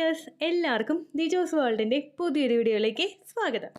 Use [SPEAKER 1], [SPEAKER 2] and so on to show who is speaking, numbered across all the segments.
[SPEAKER 1] Viewers എല്ലാവർക്കും ദിജോസ് വേൾഡിൻ്റെ പുതിയൊരു വീഡിയോയിലേക്ക് സ്വാഗതം.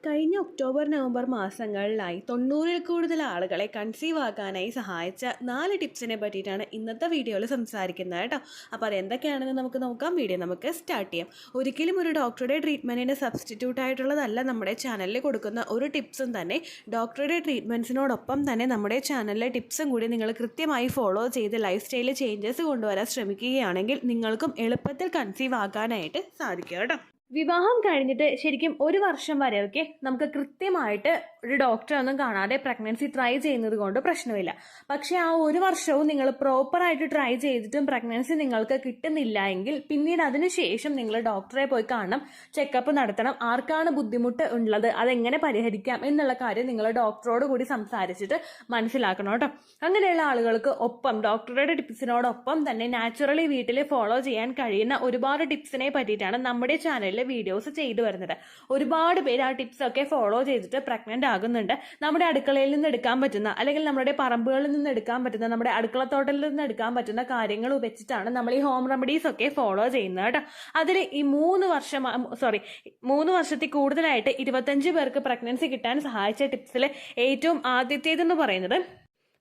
[SPEAKER 1] കഴിഞ്ഞ ഒക്ടോബർ നവംബർ മാസങ്ങളിലായി 90-ൽ കൂടുതൽ ആളുകളെ കൺസീവ് ആക്കാനായി സഹായിച്ച 4 ടിപ്സിനെ പറ്റിയിട്ടാണ് ഇന്നത്തെ വീഡിയോയിൽ സംസാരിക്കുന്നത് കേട്ടോ. അപ്പോൾ അതെന്തൊക്കെയാണെന്ന് നമുക്ക് നോക്കാം. വീഡിയോ നമുക്ക് സ്റ്റാർട്ട് ചെയ്യാം. ഒരിക്കലും ഒരു ഡോക്ടറുടെ ട്രീറ്റ്മെൻറ്റിന് സബ്സ്റ്റിറ്റ്യൂട്ട് ആയിട്ടുള്ളതല്ല നമ്മുടെ ചാനലിൽ കൊടുക്കുന്ന ഒരു ടിപ്സും തന്നെ. ഡോക്ടറുടെ ട്രീറ്റ്മെൻറ്റ്സിനോടൊപ്പം തന്നെ നമ്മുടെ ചാനലിലെ ടിപ്സും കൂടി നിങ്ങൾ കൃത്യമായി ഫോളോ ചെയ്ത് ലൈഫ് സ്റ്റൈലിൽ ചേഞ്ചസ് കൊണ്ടുവരാൻ ശ്രമിക്കുകയാണെങ്കിൽ നിങ്ങൾക്കും എളുപ്പത്തിൽ കൺസീവ് ആക്കാനായിട്ട് സാധിക്കും കേട്ടോ. വിവാഹം കഴിഞ്ഞിട്ട് ശരിക്കും 1 വർഷം വരെയൊക്കെ നമുക്ക് കൃത്യമായിട്ട് ഒരു ഡോക്ടറെ ഒന്നും കാണാതെ പ്രഗ്നൻസി ട്രൈ ചെയ്യുന്നത് കൊണ്ട് പ്രശ്നമില്ല. പക്ഷേ ആ 1 വർഷവും നിങ്ങൾ പ്രോപ്പറായിട്ട് ട്രൈ ചെയ്തിട്ടും പ്രഗ്നൻസി നിങ്ങൾക്ക് കിട്ടുന്നില്ല എങ്കിൽ പിന്നീട് അതിനുശേഷം നിങ്ങൾ ഡോക്ടറെ പോയി കാണണം, ചെക്കപ്പ് നടത്തണം. ആർക്കാണ് ബുദ്ധിമുട്ട് ഉള്ളത്, അതെങ്ങനെ പരിഹരിക്കാം എന്നുള്ള കാര്യം നിങ്ങൾ ഡോക്ടറോട് കൂടി സംസാരിച്ചിട്ട് മനസ്സിലാക്കണം കേട്ടോ. അങ്ങനെയുള്ള ആളുകൾക്ക് ഒപ്പം ഡോക്ടറുടെ ടിപ്സിനോടൊപ്പം തന്നെ നാച്ചുറലി വീട്ടിൽ ഫോളോ ചെയ്യാൻ കഴിയുന്ന ഒരുപാട് ടിപ്സിനെ പറ്റിയിട്ടാണ് നമ്മുടെ ചാനലിൽ വീഡിയോസ് ചെയ്തു വരുന്നത്. ഒരുപാട് പേര് ആ ടിപ്സ് ഒക്കെ ഫോളോ ചെയ്തിട്ട് പ്രഗ്നന്റ് ആകുന്നുണ്ട്. നമ്മുടെ അടുക്കളയിൽ നിന്ന് എടുക്കാൻ പറ്റുന്ന അല്ലെങ്കിൽ നമ്മുടെ പറമ്പുകളിൽ നിന്ന് എടുക്കാൻ പറ്റുന്ന നമ്മുടെ അടുക്കളത്തോട്ടത്തിൽ നിന്ന് എടുക്കാൻ പറ്റുന്ന കാര്യങ്ങൾ വെച്ചിട്ടാണ് നമ്മൾ ഈ ഹോം റെമഡീസ് ഒക്കെ ഫോളോ ചെയ്യുന്നത് കേട്ടോ. അതിൽ ഈ 3 വർഷത്തിൽ കൂടുതലായിട്ട് 25 പേർക്ക് പ്രഗ്നൻസി കിട്ടാൻ സഹായിച്ച ടിപ്സിൽ ഏറ്റവും ആദ്യത്തേതെന്ന് പറയുന്നത്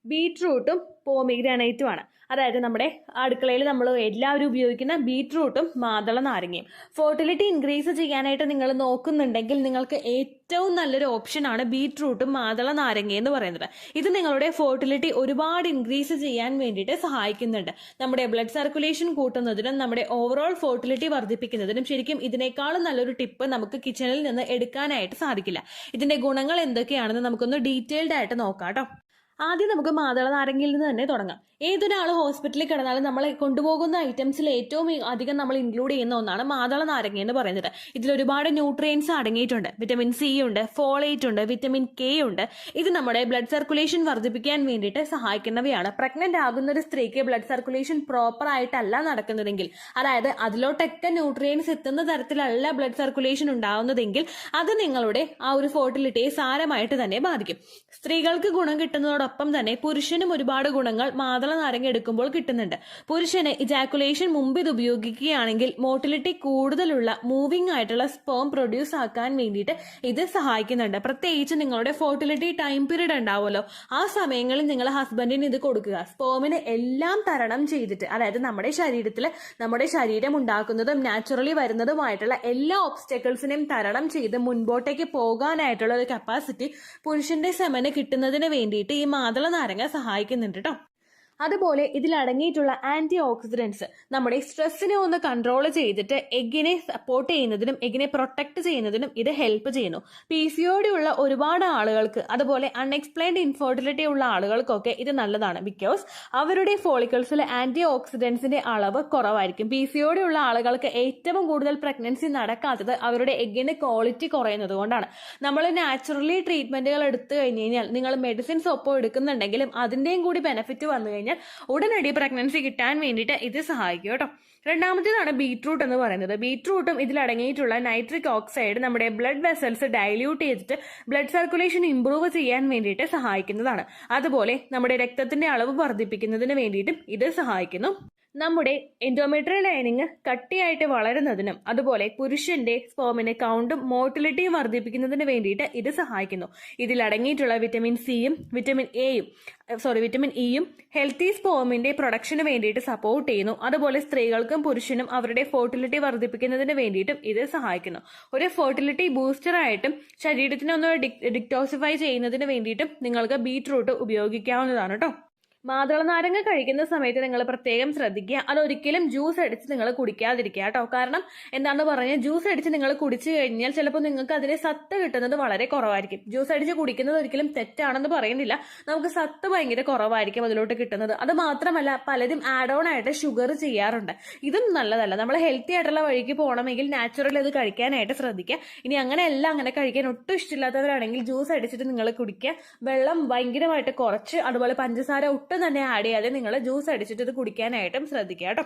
[SPEAKER 1] ബീറ്റ്റൂട്ടും പോമിഗ്രാനൈറ്റുമാണ്. അതായത് നമ്മുടെ അടുക്കളയിൽ നമ്മൾ എല്ലാവരും ഉപയോഗിക്കുന്ന ബീറ്റ്റൂട്ടും മാതള നാരങ്ങയും. ഫെർട്ടിലിറ്റി ഇൻക്രീസ് ചെയ്യാനായിട്ട് നിങ്ങൾ നോക്കുന്നുണ്ടെങ്കിൽ നിങ്ങൾക്ക് ഏറ്റവും നല്ലൊരു ഓപ്ഷനാണ് ബീറ്റ്റൂട്ടും മാതള നാരങ്ങയും എന്ന് പറയുന്നത്. ഇത് നിങ്ങളുടെ ഫെർട്ടിലിറ്റി ഒരുപാട് ഇൻക്രീസ് ചെയ്യാൻ വേണ്ടിയിട്ട് സഹായിക്കുന്നുണ്ട്. നമ്മുടെ ബ്ലഡ് സർക്കുലേഷൻ കൂട്ടുന്നതിനും നമ്മുടെ ഓവറോൾ ഫെർട്ടിലിറ്റി വർദ്ധിപ്പിക്കുന്നതിനും ശരിക്കും ഇതിനേക്കാളും നല്ലൊരു ടിപ്പ് നമുക്ക് കിച്ചണിൽ നിന്ന് എടുക്കാനായിട്ട് സാധിക്കില്ല. ഇതിന്റെ ഗുണങ്ങൾ എന്തൊക്കെയാണെന്ന് നമുക്കൊന്ന് ഡീറ്റെയിൽഡ് ആയിട്ട് നോക്കാം കേട്ടോ. ആദ്യം നമുക്ക് മാതള നാരങ്ങയിൽ നിന്ന് തന്നെ തുടങ്ങാം. ഏതൊരാൾ ഹോസ്പിറ്റലിൽ കിടന്നാലും നമ്മളെ കൊണ്ടുപോകുന്ന ഐറ്റംസിൽ ഏറ്റവും അധികം നമ്മൾ ഇൻക്ലൂഡ് ചെയ്യുന്ന ഒന്നാണ് മാതള നാരങ്ങ എന്ന് പറയുന്നത്. ഇതിൽ ഒരുപാട് ന്യൂട്രിയൻസ് അടങ്ങിയിട്ടുണ്ട്. വിറ്റമിൻ സി ഉണ്ട്, ഫോളേറ്റ് ഉണ്ട്, വിറ്റമിൻ കെ ഉണ്ട്. ഇത് നമ്മുടെ ബ്ലഡ് സർക്കുലേഷൻ വർദ്ധിപ്പിക്കാൻ വേണ്ടിയിട്ട് സഹായിക്കുന്നവയാണ്. പ്രഗ്നന്റ് ആകുന്ന ഒരു സ്ത്രീക്ക് ബ്ലഡ് സർക്കുലേഷൻ പ്രോപ്പർ ആയിട്ടല്ല നടക്കുന്നതെങ്കിൽ, അതായത് അതിലോട്ടൊക്കെ ന്യൂട്രിയൻസ് എത്തുന്ന തരത്തിലല്ല ബ്ലഡ് സർക്കുലേഷൻ ഉണ്ടാവുന്നതെങ്കിൽ അത് നിങ്ങളുടെ ആ ഒരു ഫെർട്ടിലിറ്റിയെ സാരമായിട്ട് തന്നെ ബാധിക്കും. സ്ത്രീകൾക്ക് ഗുണം കിട്ടുന്നതോടൊപ്പം തന്നെ പുരുഷനും ഒരുപാട് ഗുണങ്ങൾ മാതള നാരങ്ങ എടുക്കുമ്പോൾ കിട്ടുന്നുണ്ട്. പുരുഷന് ഇജാക്കുലേഷൻ മുമ്പ് ഇത് ഉപയോഗിക്കുകയാണെങ്കിൽ മോട്ടിലിറ്റി കൂടുതലുള്ള മൂവിംഗ് ആയിട്ടുള്ള സ്പേം പ്രൊഡ്യൂസ് ആക്കാൻ വേണ്ടിയിട്ട് ഇത് സഹായിക്കുന്നുണ്ട്. പ്രത്യേകിച്ച് നിങ്ങളുടെ ഫെർട്ടിലിറ്റി ടൈം പീരീഡ് ഉണ്ടാവുമല്ലോ, ആ സമയങ്ങളിൽ നിങ്ങൾ ഹസ്ബൻഡിന് ഇത് കൊടുക്കുക. സ്പേമിനെ എല്ലാം തരണം ചെയ്തിട്ട്, അതായത് നമ്മുടെ ശരീരം ഉണ്ടാക്കുന്നതും നാച്ചുറലി വരുന്നതുമായിട്ടുള്ള എല്ലാ ഒബ്സ്റ്റക്കിൾസിനെയും തരണം ചെയ്ത് മുൻപോട്ടേക്ക് പോകാനായിട്ടുള്ള ഒരു കപ്പാസിറ്റി പുരുഷന്റെ സെമന് കിട്ടുന്നതിന് വേണ്ടിയിട്ട് ഈ മാതള നാരങ്ങ സഹായിക്കുന്നുണ്ട് കേട്ടോ. അതുപോലെ ഇതിൽ അടങ്ങിയിട്ടുള്ള ആന്റി ഓക്സിഡൻസ് നമ്മുടെ സ്ട്രെസ്സിനെ ഒന്ന് കൺട്രോൾ ചെയ്തിട്ട് എഗ്ഗിനെ സപ്പോർട്ട് ചെയ്യുന്നതിനും എഗ്ഗിനെ പ്രൊട്ടക്ട് ചെയ്യുന്നതിനും ഇത് ഹെൽപ്പ് ചെയ്യുന്നു. PCOD ഉള്ള ഒരുപാട് ആളുകൾക്ക്, അതുപോലെ അൺഎക്സ്പ്ലെയിൻഡ് ഇൻഫെർട്ടിലിറ്റി ഉള്ള ആളുകൾക്കൊക്കെ ഇത് നല്ലതാണ്. ബിക്കോസ് അവരുടെ ഫോളിക്കിൾസിൽ ആന്റി ഓക്സിഡൻസിന്റെ അളവ് കുറവായിരിക്കും. PCOD ഉള്ള ആളുകൾക്ക് ഏറ്റവും കൂടുതൽ പ്രഗ്നൻസി നടക്കാത്തത് അവരുടെ എഗ്ഗിന്റെ ക്വാളിറ്റി കുറയുന്നത് കൊണ്ടാണ്. നമ്മൾ നാച്ചുറലി ട്രീറ്റ്മെന്റുകൾ എടുത്തു കഴിഞ്ഞ് കഴിഞ്ഞാൽ, നിങ്ങൾ മെഡിസിൻസ് ഒപ്പം എടുക്കുന്നുണ്ടെങ്കിലും അതിന്റെയും കൂടി ബെനിഫിറ്റ് വന്നു കഴിഞ്ഞാൽ ഉടനടി പ്രഗ്നൻസി കിട്ടാൻ വേണ്ടിയിട്ട് ഇത് സഹായിക്കും കേട്ടോ. രണ്ടാമത്തേതാണ് ബീറ്റ്റൂട്ട് എന്ന് പറയുന്നത്. ബീറ്റ്റൂട്ടും ഇതിൽ അടങ്ങിയിട്ടുള്ള നൈട്രിക് ഓക്സൈഡ് നമ്മുടെ ബ്ലഡ് വെസൽസ് ഡൈല്യൂട്ട് ചെയ്തിട്ട് ബ്ലഡ് സർക്കുലേഷൻ ഇംപ്രൂവ് ചെയ്യാൻ വേണ്ടിയിട്ട് സഹായിക്കുന്നതാണ്. അതുപോലെ നമ്മുടെ രക്തത്തിന്റെ അളവ് വർദ്ധിപ്പിക്കുന്നതിന് വേണ്ടിയിട്ടും ഇത് സഹായിക്കുന്നു. നമ്മുടെ എൻഡോമെട്രിയൽ ലൈനിങ് കട്ടിയായിട്ട് വളരുന്നതിനും അതുപോലെ പുരുഷന്റെ സ്പേമിന്റെ കൗണ്ടും മോട്ടിലിറ്റിയും വർദ്ധിപ്പിക്കുന്നതിന് വേണ്ടിയിട്ട് ഇത് സഹായിക്കുന്നു. ഇതിൽ അടങ്ങിയിട്ടുള്ള വിറ്റമിൻ ഇയും ഹെൽത്തി സ്പേമിന്റെ പ്രൊഡക്ഷന് വേണ്ടിയിട്ട് സപ്പോർട്ട് ചെയ്യുന്നു. അതുപോലെ സ്ത്രീകൾക്കും പുരുഷനും അവരുടെ ഫെർട്ടിലിറ്റി വർദ്ധിപ്പിക്കുന്നതിന് വേണ്ടിയിട്ടും ഇത് സഹായിക്കുന്നു. ഒരു ഫെർട്ടിലിറ്റി ബൂസ്റ്റർ ആയിട്ടും ശരീരത്തിനെ ഒന്ന് ഡിറ്റോക്സിഫൈ ചെയ്യുന്നതിന് വേണ്ടിയിട്ടും നിങ്ങൾക്ക് ബീറ്റ്റൂട്ട് ഉപയോഗിക്കാവുന്നതാണ് കേട്ടോ. മാതള നാരങ്ങ കഴിക്കുന്ന സമയത്ത് നിങ്ങൾ പ്രത്യേകം ശ്രദ്ധിക്കുക, അതൊരിക്കലും ജ്യൂസ് അടിച്ച് നിങ്ങൾ കുടിക്കാതിരിക്കുക കേട്ടോ. കാരണം എന്താണെന്ന് പറഞ്ഞാൽ ജ്യൂസ് അടിച്ച് നിങ്ങൾ കുടിച്ചു കഴിഞ്ഞാൽ ചിലപ്പോൾ നിങ്ങൾക്ക് അതിന് സത്ത് കിട്ടുന്നത് വളരെ കുറവായിരിക്കും. ജ്യൂസ് അടിച്ച് കുടിക്കുന്നത് ഒരിക്കലും തെറ്റാണെന്ന് പറയുന്നില്ല, നമുക്ക് സത്ത് ഭയങ്കര കുറവായിരിക്കും അതിലോട്ട് കിട്ടുന്നത്. അത് മാത്രമല്ല പലരും ആഡ് ഓൺ ആയിട്ട് ഷുഗർ ചെയ്യാറുണ്ട്. ഇതും നല്ലതല്ല. നമ്മൾ ഹെൽത്തി ആയിട്ടുള്ള വഴിക്ക് പോകണമെങ്കിൽ നാച്ചുറൽ അത് കഴിക്കാനായിട്ട് ശ്രദ്ധിക്കുക. ഇനി അങ്ങനെ കഴിക്കാൻ ഒട്ടും ഇഷ്ടമില്ലാത്തവരാണെങ്കിൽ ജ്യൂസ് അടിച്ചിട്ട് നിങ്ങൾ കുടിക്കുക. വെള്ളം ഭയങ്കരമായിട്ട് കുറച്ച്, അതുപോലെ പഞ്ചസാര ഒട്ടും തന്നെ ആഡ് ചെയ്യാതെ നിങ്ങൾ ജ്യൂസ് അടിച്ചിട്ട് ഇത് കുടിക്കാനായിട്ടും ശ്രദ്ധിക്കുക കേട്ടോ.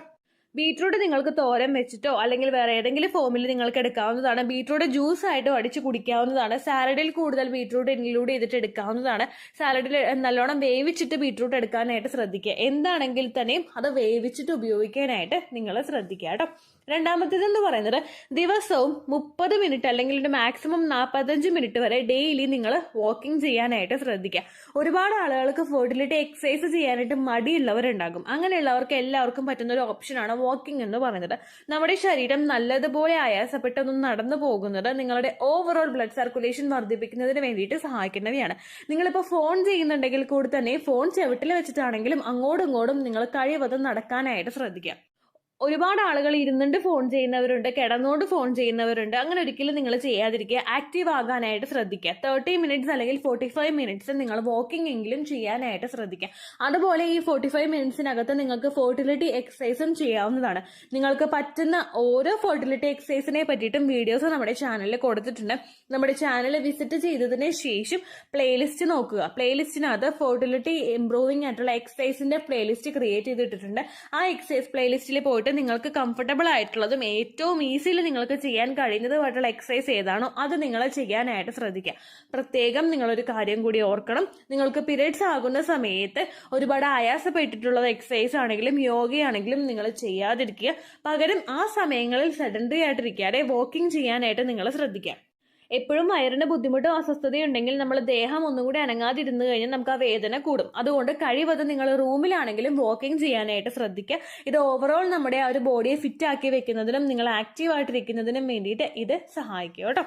[SPEAKER 1] ബീട്രൂട്ട് നിങ്ങൾക്ക് തോരൻ വെച്ചിട്ടോ അല്ലെങ്കിൽ വേറെ ഏതെങ്കിലും ഫോമിൽ നിങ്ങൾക്ക് എടുക്കാവുന്നതാണ്. ബീട്രൂട്ട് ജ്യൂസ് ആയിട്ടും അടിച്ച് കുടിക്കാവുന്നതാണ്. സാലഡിൽ കൂടുതൽ ബീട്രൂട്ട് ഇൻക്ലൂഡ് ചെയ്തിട്ട് എടുക്കാവുന്നതാണ്. സാലഡിൽ നല്ലോണം വേവിച്ചിട്ട് ബീട്രൂട്ട് എടുക്കാനായിട്ട് ശ്രദ്ധിക്കുക. എന്താണെങ്കിൽ തന്നെയും അത് വേവിച്ചിട്ട് ഉപയോഗിക്കാനായിട്ട് നിങ്ങൾ ശ്രദ്ധിക്കുക കേട്ടോ. രണ്ടാമത്തേതെന്ന് പറയുന്നത് ദിവസവും 30 മിനിറ്റ് അല്ലെങ്കിൽ മാക്സിമം 45 മിനിറ്റ് വരെ ഡെയിലി നിങ്ങൾ വാക്കിംഗ് ചെയ്യാനായിട്ട് ശ്രദ്ധിക്കുക. ഒരുപാട് ആളുകൾക്ക് ഫെർട്ടിലിറ്റി എക്സസൈസ് ചെയ്യാനായിട്ട് മടിയുള്ളവരുണ്ടാകും. അങ്ങനെയുള്ളവർക്ക് എല്ലാവർക്കും പറ്റുന്ന ഒരു ഓപ്ഷനാണ് വാക്കിംഗ് എന്ന് പറയുന്നത്. നമ്മുടെ ശരീരം നല്ലതുപോലെ ആയാസപ്പെട്ടൊന്നും നടന്നു പോകുന്നത് നിങ്ങളുടെ ഓവറോൾ ബ്ലഡ് സർക്കുലേഷൻ വർദ്ധിപ്പിക്കുന്നതിന് വേണ്ടിയിട്ട് സഹായിക്കുന്നവയാണ്. നിങ്ങളിപ്പോൾ ഫോൺ ചെയ്യുന്നുണ്ടെങ്കിൽ കൂടി തന്നെ ഫോൺ ചെവിട്ടിൽ വെച്ചിട്ടാണെങ്കിലും അങ്ങോട്ടും ഇങ്ങോട്ടും നിങ്ങൾ കഴിവതും നടക്കാനായിട്ട് ശ്രദ്ധിക്കുക. ഒരുപാട് ആളുകൾ ഇരുന്നുകൊണ്ട് ഫോൺ ചെയ്യുന്നവരുണ്ട്, കിടന്നുകൊണ്ട് ഫോൺ ചെയ്യുന്നവരുണ്ട്. അങ്ങനെ ഒരിക്കലും നിങ്ങൾ ചെയ്യാതിരിക്കുക. ആക്റ്റീവ് ആകാനായിട്ട് ശ്രദ്ധിക്കുക. 30 മിനിറ്റ്സ് അല്ലെങ്കിൽ 45 മിനിറ്റ്സ് നിങ്ങൾ വാക്കിംഗ് എങ്കിലും ചെയ്യാനായിട്ട് ശ്രദ്ധിക്കുക. അതുപോലെ ഈ 45 മിനിറ്റ്സിനകത്ത് നിങ്ങൾക്ക് ഫെർട്ടിലിറ്റി എക്സസൈസും ചെയ്യാവുന്നതാണ്. നിങ്ങൾക്ക് പറ്റുന്ന ഓരോ ഫെർട്ടിലിറ്റി എക്സസൈസിനെ പറ്റിയിട്ടും വീഡിയോസ് നമ്മുടെ ചാനലിൽ കൊടുത്തിട്ടുണ്ട്. നമ്മുടെ ചാനൽ വിസിറ്റ് ചെയ്തതിന് ശേഷം പ്ലേലിസ്റ്റ് നോക്കുക. പ്ലേലിസ്റ്റിനകത്ത് ഫെർട്ടിലിറ്റി ഇംപ്രൂവിംഗ് ആയിട്ടുള്ള എക്സസൈസിന്റെ പ്ലേലിസ്റ്റ് ക്രിയേറ്റ് ചെയ്തിട്ടുണ്ട്. ആ എക്സസൈസ് പ്ലേലിസ്റ്റിൽ പോയിട്ട് നിങ്ങൾക്ക് കംഫർട്ടബിൾ ആയിട്ടുള്ളതും ഏറ്റവും ഈസിയിൽ നിങ്ങൾക്ക് ചെയ്യാൻ കഴിയുന്നതുമായിട്ടുള്ള എക്സസൈസ് ഏതാണോ അത് നിങ്ങൾ ചെയ്യാനായിട്ട് ശ്രദ്ധിക്കുക. പ്രത്യേകം നിങ്ങളൊരു കാര്യം കൂടി ഓർക്കണം. നിങ്ങൾക്ക് പീരിയഡ്സ് ആകുന്ന സമയത്ത് ഒരുപാട് ആയാസപ്പെട്ടിട്ടുള്ള എക്സസൈസ് ആണെങ്കിലും യോഗയാണെങ്കിലും നിങ്ങൾ ചെയ്യാതിരിക്കുക. പകരം ആ സമയങ്ങളിൽ സെഡൻഡറി ആയിട്ടിരിക്കാതെ വാക്കിംഗ് ചെയ്യാനായിട്ട് നിങ്ങൾ ശ്രദ്ധിക്കുക. എപ്പോഴും വയറിന് ബുദ്ധിമുട്ടോ അസ്വസ്ഥതയോ ഉണ്ടെങ്കിൽ നമ്മൾ ദേഹം ഒന്നും കൂടി അനങ്ങാതിരുന്നു കഴിഞ്ഞാൽ നമുക്ക് ആ വേദന കൂടും. അതുകൊണ്ട് കഴിവതും നിങ്ങൾ റൂമിലാണെങ്കിലും വാക്കിംഗ് ചെയ്യാനായിട്ട് ശ്രദ്ധിക്കുക. ഇത് ഓവറോൾ നമ്മുടെ ആ ഒരു ബോഡിയെ ഫിറ്റ് ആക്കി വെക്കുന്നതിനും നിങ്ങൾ ആക്റ്റീവ് ആയിട്ടിരിക്കുന്നതിനും വേണ്ടിയിട്ട് ഇത് സഹായിക്കും കേട്ടോ.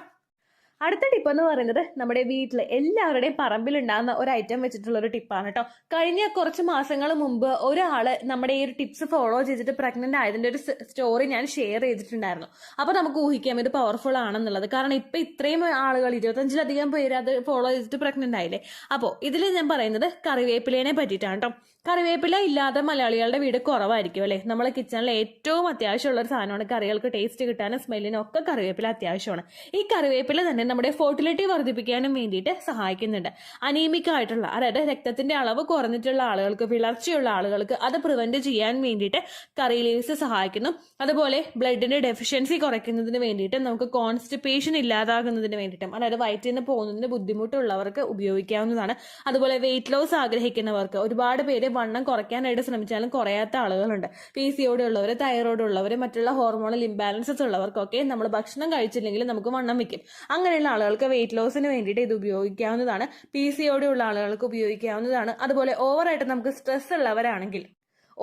[SPEAKER 1] അടുത്ത ടിപ്പ് എന്ന് പറയുന്നത് നമ്മുടെ വീട്ടിൽ എല്ലാവരുടെയും പറമ്പിലുണ്ടാകുന്ന ഒരു ഐറ്റം വെച്ചിട്ടുള്ള ഒരു ടിപ്പാണ് കേട്ടോ. കഴിഞ്ഞ കുറച്ച് മാസങ്ങൾ മുമ്പ് ഒരാള് നമ്മുടെ ഈ ഒരു ടിപ്സ് ഫോളോ ചെയ്തിട്ട് പ്രഗ്നന്റ് ആയതിന്റെ ഒരു സ്റ്റോറി ഞാൻ ഷെയർ ചെയ്തിട്ടുണ്ടായിരുന്നു. അപ്പൊ നമുക്ക് ഊഹിക്കാം ഇത് പവർഫുൾ ആണെന്നുള്ളത്. കാരണം ഇപ്പൊ ഇത്രയും ആളുകൾ 25-ലധികം പേര് അത് ഫോളോ ചെയ്തിട്ട് പ്രഗ്നന്റ് ആയില്ലേ. അപ്പോൾ ഇതിൽ ഞാൻ പറയുന്നത് കറിവേപ്പിലേനെ പറ്റിയിട്ടാണ് കേട്ടോ. കറിവേപ്പില ഇല്ലാതെ മലയാളികളുടെ വീട് കുറവായിരിക്കും അല്ലെ. നമ്മളെ കിച്ചണിൽ ഏറ്റവും അത്യാവശ്യമുള്ള ഒരു സാധനമാണ്. കറികൾക്ക് ടേസ്റ്റ് കിട്ടാനും സ്മെല്ലിനും ഒക്കെ കറിവേപ്പില അത്യാവശ്യമാണ്. ഈ കറിവേപ്പില തന്നെ നമ്മുടെ ഫെർട്ടിലിറ്റി വർദ്ധിപ്പിക്കാനും വേണ്ടിയിട്ട് സഹായിക്കുന്നുണ്ട്. അനീമിക് ആയിട്ടുള്ള, അതായത് രക്തത്തിന്റെ അളവ് കുറഞ്ഞിട്ടുള്ള ആളുകൾക്ക്, വിളർച്ചയുള്ള ആളുകൾക്ക് അത് പ്രിവെന്റ് ചെയ്യാൻ വേണ്ടിയിട്ട് കറി ലീവ്സ് സഹായിക്കുന്നു. അതുപോലെ ബ്ലഡിന്റെ ഡെഫിഷ്യൻസി കുറയ്ക്കുന്നതിന് വേണ്ടിയിട്ട്, നമുക്ക് കോൺസ്റ്റിപ്പേഷൻ ഇല്ലാതാകുന്നതിന് വേണ്ടിയിട്ടും, അതായത് വയറ്റിൽ നിന്ന് പോകുന്നതിന് ബുദ്ധിമുട്ടുള്ളവർക്ക് ഉപയോഗിക്കാവുന്നതാണ്. അതുപോലെ വെയിറ്റ് ലോസ് ആഗ്രഹിക്കുന്നവർക്ക്, ഒരുപാട് പേര് വണ്ണം കുറയ്ക്കാനായിട്ട് ശ്രമിച്ചാലും കുറയാത്ത ആളുകളുണ്ട്. PCOD ഉള്ളവർ, തൈറോയ്ഡ് ഉള്ളവർ, മറ്റുള്ള ഹോർമോണൽ ഇംബാലൻസസ് ഉള്ളവർക്കൊക്കെ നമ്മൾ ഭക്ഷണം കഴിച്ചില്ലെങ്കിൽ നമുക്ക് വണ്ണം വെക്കും. അങ്ങനെയുള്ള ആളുകൾക്ക് വെയിറ്റ് ലോസിന് വേണ്ടിയിട്ട് ഇത് ഉപയോഗിക്കാവുന്നതാണ്. PCOD ഉള്ള ആളുകൾക്ക് ഉപയോഗിക്കാവുന്നതാണ്. അതുപോലെ ഓവറായിട്ട് നമുക്ക് സ്ട്രെസ് ഉള്ളവരാണെങ്കിൽ,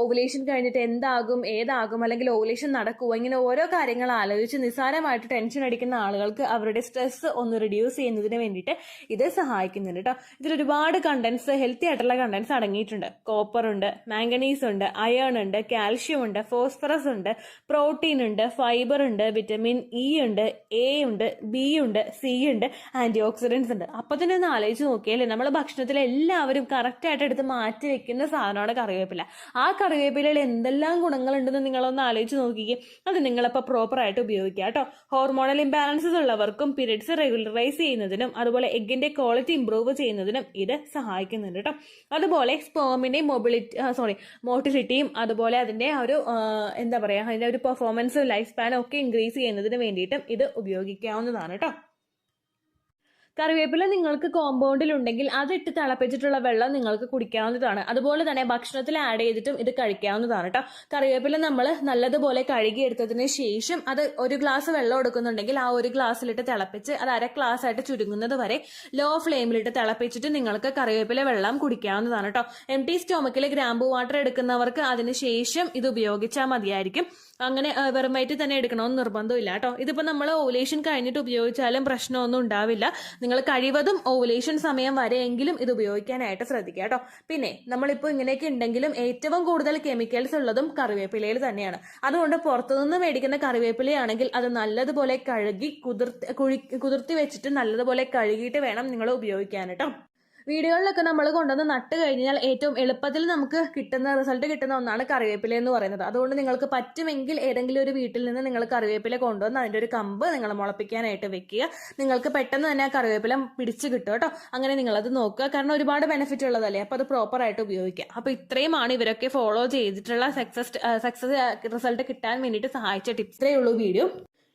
[SPEAKER 1] ഓവുലേഷൻ കഴിഞ്ഞിട്ട് എന്താകും, ഏതാകും, അല്ലെങ്കിൽ ഓവുലേഷൻ നടക്കുമോ, ഇങ്ങനെ ഓരോ കാര്യങ്ങൾ ആലോചിച്ച് നിസ്സാരമായിട്ട് ടെൻഷൻ അടിക്കുന്ന ആളുകൾക്ക് അവരുടെ സ്ട്രെസ് ഒന്ന് റിഡ്യൂസ് ചെയ്യുന്നതിന് വേണ്ടിയിട്ട് ഇത് സഹായിക്കുന്നുണ്ട് കേട്ടോ. ഇതിൽ ഒരുപാട് കണ്ടൻസ്, ഹെൽത്തി ആയിട്ടുള്ള കണ്ടൻസ് അടങ്ങിയിട്ടുണ്ട്. കോപ്പർ ഉണ്ട്, മാംഗനീസ് ഉണ്ട്, അയേൺ ഉണ്ട്, കാൽഷ്യം ഉണ്ട്, ഫോസ്ഫറസ് ഉണ്ട്, പ്രോട്ടീൻ ഉണ്ട്, ഫൈബർ ഉണ്ട്, വിറ്റമിൻ ഇ ഉണ്ട്, എ ഉണ്ട്, ബി ഉണ്ട്, സി ഉണ്ട്, ആന്റി ഓക്സിഡൻസ് ഉണ്ട്. അപ്പൊ തന്നെ ഒന്ന് ആലോചിച്ച് നോക്കിയാലേ നമ്മൾ ഭക്ഷണത്തിൽ എല്ലാവരും കറക്റ്റായിട്ട് എടുത്ത് മാറ്റി വെക്കുന്ന സാധനമാണ് കറിവേപ്പില. ആ കറിവേപ്പിലയിൽ എന്തെല്ലാം ഗുണങ്ങളുണ്ടെന്ന് നിങ്ങളൊന്ന് ആലോചിച്ച് നോക്കിക്കേ. അത് നിങ്ങളപ്പോൾ പ്രോപ്പറായിട്ട് ഉപയോഗിക്കുക കേട്ടോ. ഹോർമോണൽ ഇംബാലൻസസ് ഉള്ളവർക്കും പീരിയഡ്സ് റെഗുലറൈസ് ചെയ്യുന്നതിനും അതുപോലെ എഗ്ഗിന്റെ ക്വാളിറ്റി ഇംപ്രൂവ് ചെയ്യുന്നതിനും ഇത് സഹായിക്കുന്നുണ്ട് കേട്ടോ. അതുപോലെ സ്പേമിന്റെ മോട്ടിലിറ്റിയും അതുപോലെ അതിന്റെ ഒരു എന്താ പറയാ, അതിന്റെ ഒരു പെർഫോമൻസും ലൈഫ് സ്പാനും ഒക്കെ ഇൻക്രീസ് ചെയ്യുന്നതിന് വേണ്ടിയിട്ടും ഇത് ഉപയോഗിക്കാവുന്നതാണ് കേട്ടോ. കറിവേപ്പില നിങ്ങൾക്ക് കോമ്പൗണ്ടിൽ ഉണ്ടെങ്കിൽ അതിട്ട് തിളപ്പിച്ചിട്ടുള്ള വെള്ളം നിങ്ങൾക്ക് കുടിക്കാവുന്നതാണ്. അതുപോലെ തന്നെ ഭക്ഷണത്തിൽ ആഡ് ചെയ്തിട്ടും ഇത് കഴിക്കാവുന്നതാണ് കേട്ടോ. കറിവേപ്പില നമ്മൾ നല്ലതുപോലെ കഴുകിയെടുത്തതിന് ശേഷം അത് ഒരു ഗ്ലാസ് വെള്ളം എടുക്കുന്നുണ്ടെങ്കിൽ ആ ഒരു ഗ്ലാസ്സിലിട്ട് തിളപ്പിച്ച് അത് അര ഗ്ലാസ് ആയിട്ട് ചുരുങ്ങുന്നത് വരെ ലോ ഫ്ലെയിമിലിട്ട് തിളപ്പിച്ചിട്ട് നിങ്ങൾക്ക് കറിവേപ്പില വെള്ളം കുടിക്കാവുന്നതാണ് കേട്ടോ. എംപ്റ്റി സ്റ്റൊമക്കിൽ ഗ്രാമ്പൂ വാട്ടർ എടുക്കുന്നവർക്ക് അതിന് ശേഷം ഇത് ഉപയോഗിച്ചാൽ മതിയായിരിക്കും. അങ്ങനെ വെറും വയറ്റിൽ തന്നെ എടുക്കണമെന്ന് നിർബന്ധമില്ല കേട്ടോ. ഇതിപ്പോൾ നമ്മൾ ഓവുലേഷൻ കഴിഞ്ഞിട്ട് ഉപയോഗിച്ചാലും പ്രശ്നമൊന്നും ഉണ്ടാവില്ല. നിങ്ങൾ കഴിവതും ഓവുലേഷൻ സമയം വരെയെങ്കിലും ഇത് ഉപയോഗിക്കാനായിട്ട് ശ്രദ്ധിക്കുക കേട്ടോ. പിന്നെ നമ്മളിപ്പോൾ ഇങ്ങനെയൊക്കെ ഉണ്ടെങ്കിലും ഏറ്റവും കൂടുതൽ കെമിക്കൽസ് ഉള്ളതും കറിവേപ്പിലയിൽ തന്നെയാണ്. അതുകൊണ്ട് പുറത്തുനിന്ന് മേടിക്കുന്ന കറിവേപ്പിലയാണെങ്കിൽ അത് നല്ലതുപോലെ കഴുകി കുതിർത്തി വെച്ചിട്ട് നല്ലതുപോലെ കഴുകിയിട്ട് വേണം നിങ്ങൾ ഉപയോഗിക്കാൻ കേട്ടോ. വീടുകളിലൊക്കെ നമ്മൾ കൊണ്ടുവന്ന് നട്ട് കഴിഞ്ഞാൽ ഏറ്റവും എളുപ്പത്തിൽ നമുക്ക് റിസൾട്ട് കിട്ടുന്ന ഒന്നാണ് കറിവേപ്പില എന്ന് പറയുന്നത്. അതുകൊണ്ട് നിങ്ങൾക്ക് പറ്റുമെങ്കിൽ ഏതെങ്കിലും ഒരു വീട്ടിൽ നിന്ന് നിങ്ങൾ കറിവേപ്പില കൊണ്ടുവന്ന് അതിൻ്റെ ഒരു കമ്പ് നിങ്ങൾ മുളപ്പിക്കാനായിട്ട് വെക്കുക. നിങ്ങൾക്ക് പെട്ടെന്ന് തന്നെ ആ കറിവേപ്പില പിടിച്ച് കിട്ടും കേട്ടോ. അങ്ങനെ നിങ്ങളത് നോക്കുക. കാരണം ഒരുപാട് ബെനിഫിറ്റ് ഉള്ളതല്ലേ, അപ്പോൾ അത് പ്രോപ്പറായിട്ട് ഉപയോഗിക്കുക. അപ്പോൾ ഇത്രയുമാണ് ഇവരൊക്കെ ഫോളോ ചെയ്തിട്ടുള്ള സക്സസ് റിസൾട്ട് കിട്ടാൻ വേണ്ടിയിട്ട് സഹായിച്ച ടിപ്സ്. ഇത്രയേ ഉള്ളൂ വീഡിയോ.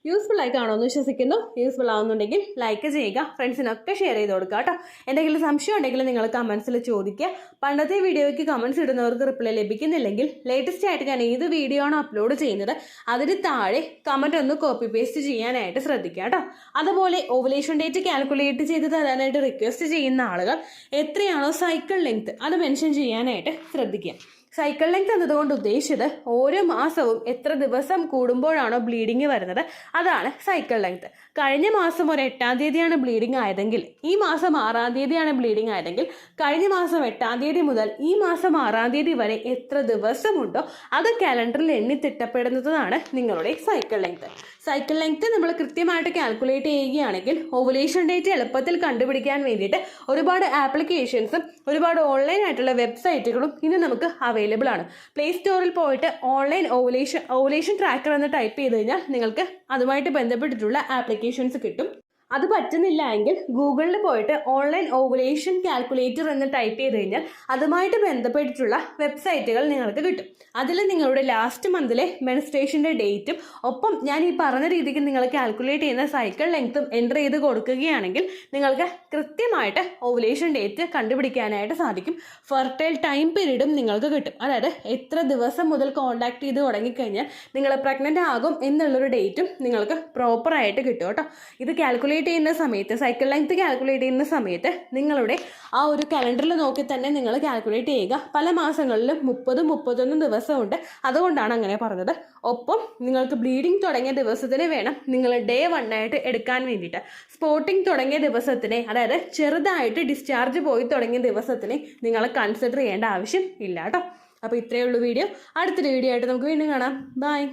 [SPEAKER 1] യൂസ്ഫുൾ ആയി കാണുമെന്ന് വിശ്വസിക്കുന്നു. യൂസ്ഫുൾ ആവുന്നുണ്ടെങ്കിൽ ലൈക്ക് ചെയ്യുക, ഫ്രണ്ട്സിനൊക്കെ ഷെയർ ചെയ്ത് കൊടുക്കുക കേട്ടോ. എന്തെങ്കിലും സംശയം ഉണ്ടെങ്കിൽ നിങ്ങൾ കമൻസിൽ ചോദിക്കുക. പണ്ടത്തെ വീഡിയോയ്ക്ക് കമൻസ് ഇടുന്നവർക്ക് റിപ്ലൈ ലഭിക്കുന്നില്ലെങ്കിൽ ലേറ്റസ്റ്റ് ആയിട്ട് ഞാൻ ഏത് വീഡിയോ ആണോ അപ്ലോഡ് ചെയ്യുന്നത് അതിന് താഴെ കമൻറ്റ് ഒന്ന് കോപ്പി പേസ്റ്റ് ചെയ്യാനായിട്ട് ശ്രദ്ധിക്കുക കേട്ടോ. അതുപോലെ ഓവുലേഷൻ ഡേറ്റ് കാൽക്കുലേറ്റ് ചെയ്ത് തരാനായിട്ട് റിക്വസ്റ്റ് ചെയ്യുന്ന ആളുകൾ എത്രയാണോ സൈക്കിൾ ലെങ്ത് അത് മെൻഷൻ ചെയ്യാനായിട്ട് ശ്രദ്ധിക്കുക. സൈക്കിൾ ലെങ്ത് എന്നതുകൊണ്ട് ഉദ്ദേശിച്ചത് ഓരോ മാസവും എത്ര ദിവസം കൂടുമ്പോഴാണോ ബ്ലീഡിങ് വരുന്നത് അതാണ് സൈക്കിൾ ലെങ്ത്. കഴിഞ്ഞ മാസം ഒരു 8-ാം തീയതിയാണ് ബ്ലീഡിങ് ആയതെങ്കിൽ ഈ മാസം 6-ാം തീയതിയാണ് ബ്ലീഡിങ് ആയതെങ്കിൽ കഴിഞ്ഞ മാസം 8-ാം തീയതി മുതൽ ഈ മാസം 6-ാം തീയതി വരെ എത്ര ദിവസമുണ്ടോ അത് കാലണ്ടറിൽ എണ്ണി തിട്ടപ്പെടുന്നതാണ് നിങ്ങളുടെ സൈക്കിൾ ലെങ്ത്. സൈക്കിൾ ലെങ്ത് നമ്മൾ കൃത്യമായിട്ട് കാൽക്കുലേറ്റ് ചെയ്യുകയാണെങ്കിൽ ഓവുലേഷൻ ഡേറ്റ് എളുപ്പത്തിൽ കണ്ടുപിടിക്കാൻ വേണ്ടിയിട്ട് ഒരുപാട് ആപ്ലിക്കേഷൻസും ഒരുപാട് ഓൺലൈൻ ആയിട്ടുള്ള വെബ്സൈറ്റുകളും ഇന്ന് നമുക്ക് അവൈലബിൾ ആണ്. പ്ലേ സ്റ്റോറിൽ പോയിട്ട് ഓൺലൈൻ ഓവുലേഷൻ ട്രാക്കർ എന്ന് ടൈപ്പ് ചെയ്ത് കഴിഞ്ഞാൽ നിങ്ങൾക്ക് അതുമായിട്ട് ബന്ധപ്പെട്ടിട്ടുള്ള ആപ്ലിക്കേഷൻസ് കിട്ടും. അത് പറ്റുന്നില്ല എങ്കിൽ ഗൂഗിളിൽ പോയിട്ട് ഓൺലൈൻ ഓവുലേഷൻ കാൽക്കുലേറ്റർ എന്ന് ടൈപ്പ് ചെയ്ത് കഴിഞ്ഞാൽ അതുമായിട്ട് ബന്ധപ്പെട്ടിട്ടുള്ള വെബ്സൈറ്റുകൾ നിങ്ങൾക്ക് കിട്ടും. അതിൽ നിങ്ങളുടെ ലാസ്റ്റ് മന്തിലെ മെൻസ്ട്രേഷൻ്റെ ഡേറ്റും ഒപ്പം ഞാൻ ഈ പറഞ്ഞ രീതിക്ക് നിങ്ങൾ കാൽക്കുലേറ്റ് ചെയ്യുന്ന സൈക്കിൾ ലെങ്ത്തും എൻ്റർ ചെയ്ത് കൊടുക്കുകയാണെങ്കിൽ നിങ്ങൾക്ക് കൃത്യമായിട്ട് ഓവുലേഷൻ ഡേറ്റ് കണ്ടുപിടിക്കാനായിട്ട് സാധിക്കും. ഫെർട്ടൈൽ ടൈം പീരീഡും നിങ്ങൾക്ക് കിട്ടും. അതായത് എത്ര ദിവസം മുതൽ കോൺടാക്ട് ചെയ്ത് തുടങ്ങിക്കഴിഞ്ഞാൽ നിങ്ങൾ പ്രഗ്നൻ്റ് ആകും എന്നുള്ളൊരു ഡേറ്റും നിങ്ങൾക്ക് പ്രോപ്പറായിട്ട് കിട്ടും കേട്ടോ. ഇത് കാൽക്കുലേറ്റ് ചെയ്യുന്ന സമയത്ത് സൈക്കിൾ ലെങ്ത് കാൽക്കുലേറ്റ് ചെയ്യുന്ന സമയത്ത് നിങ്ങളുടെ ആ ഒരു കലണ്ടറിൽ നോക്കി തന്നെ നിങ്ങൾ കാൽക്കുലേറ്റ് ചെയ്യുക. പല മാസങ്ങളിലും 30-31 ദിവസമുണ്ട്, അതുകൊണ്ടാണ് അങ്ങനെ പറഞ്ഞത്. ഒപ്പം നിങ്ങൾക്ക് ബ്ലീഡിങ് തുടങ്ങിയ ദിവസത്തിന് വേണം നിങ്ങൾ ഡേ 1 ആയിട്ട് എടുക്കാൻ വേണ്ടിയിട്ട്. സ്പോട്ടിങ് തുടങ്ങിയ ദിവസത്തിനെ, അതായത് ചെറുതായിട്ട് ഡിസ്ചാർജ് പോയി തുടങ്ങിയ ദിവസത്തിനെ നിങ്ങൾ കൺസിഡർ ചെയ്യേണ്ട ആവശ്യം ഇല്ല കേട്ടോ. അപ്പോൾ ഇത്രയേ ഉള്ളൂ വീഡിയോ. അടുത്തൊരു വീഡിയോ ആയിട്ട് നമുക്ക് വീണ്ടും കാണാം. ബൈ.